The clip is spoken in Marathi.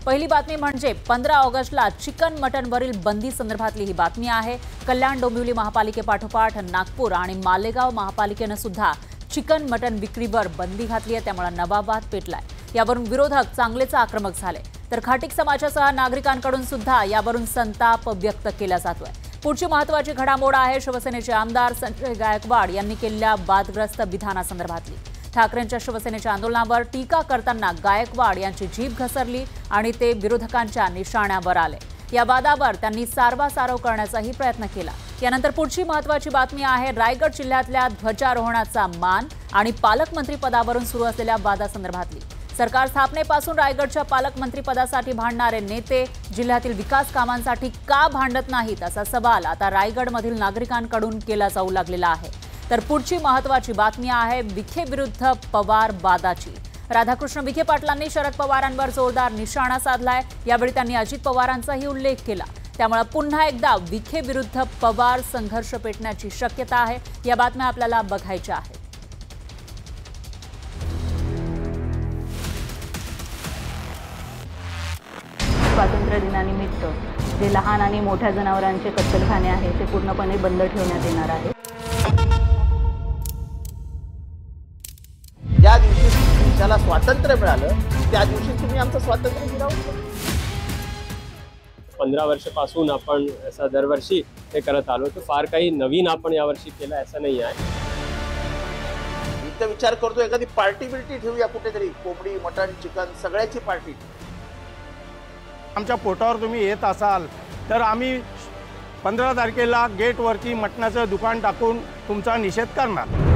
पहिली बातमी म्हणजे 15 ऑगस्टला चिकन मटनवरील बंदी संदर्भातली ही बातमी आहे। कल्याण डोंबिवली महापालिकेपाठोपाठ नागपूर आणि मालेगाव महापालिकेने सुद्धा चिकन मटन विक्रीवर बंदी घातली आहे, त्यामुळे नवा वाद पेटलाय। यावरून विरोधक चांगलेच आक्रमक झाले, तर खाटीक समाजासह नागरिकांकडून सुद्धा यावरून संताप व्यक्त केला जातोय। पुढची महत्त्वाची घडामोड आहे शिवसेनेचे आमदार संजय गायकवाड यांनी केलेल्या वादग्रस्त विधानासंदर्भातली। ठाकरेंच्या शिवसेनेच्या आंदोलनावर टीका करताना गायकवाड यांची जीभ घसरली आणि ते विरोधकांच्या निशाण्यावर आले। या वादावर त्यांनी सारवासारव करण्याचाही प्रयत्न केला। यानंतर पुढची महत्त्वाची बातमी आहे रायगड जिल्ह्यातल्या ध्वजारोहणाचा मान आणि पालकमंत्री पदावरून सुरू असलेल्या वादासंदर्भातली। सरकार स्थापनेपासून रायगडच्या पालकमंत्री पदासाठी भांडणारे नेते जिल्ह्यातील विकास कामांसाठी का भांडत नाहीत असा सवाल आता रायगडमधील नागरिकांकडून केला जाऊ लागलेला आहे। तर पुढची महत्त्वाची बातमी आहे विखे विरुद्ध पवार वादाची। राधाकृष्ण विखे पाटलांनी शरद पवारांवर जोरदार निशाणा साधलाय। यावेळी त्यांनी अजित पवारांचाही उल्लेख केला, त्यामुळे पुन्हा एकदा विखे विरुद्ध पवार संघर्ष पेटण्याची शक्यता आहे। या बातम्या आपल्याला बघायच्या आहेत। स्वातंत्र्य दिनानिमित्त जे लहान आणि मोठ्या जनावरांचे कत्तलखाने आहेत ते पूर्णपणे बंद ठेवण्यात येणार आहे। ज्या दिवशी देशाला स्वातंत्र्य मिळालं त्या दिवशी तुम्ही आमचं स्वातंत्र्य मिळवलं। 15 वर्षापासून आपण असं दरवर्षी हे करत आलो, तर फार काही नवीन आपण यावर्षी केलं असं नाही आहे। मी तर विचार करतो एखादी पार्टी बिल्टी ठेवूया कुठेतरी, कोंबडी मटण चिकन सगळ्याची पार्टी। आमच्या पोटावर तुम्ही येत असाल तर आम्ही 15 तारखेला गेटवरती मटणाचं दुकान टाकून तुमचा निषेध करणार।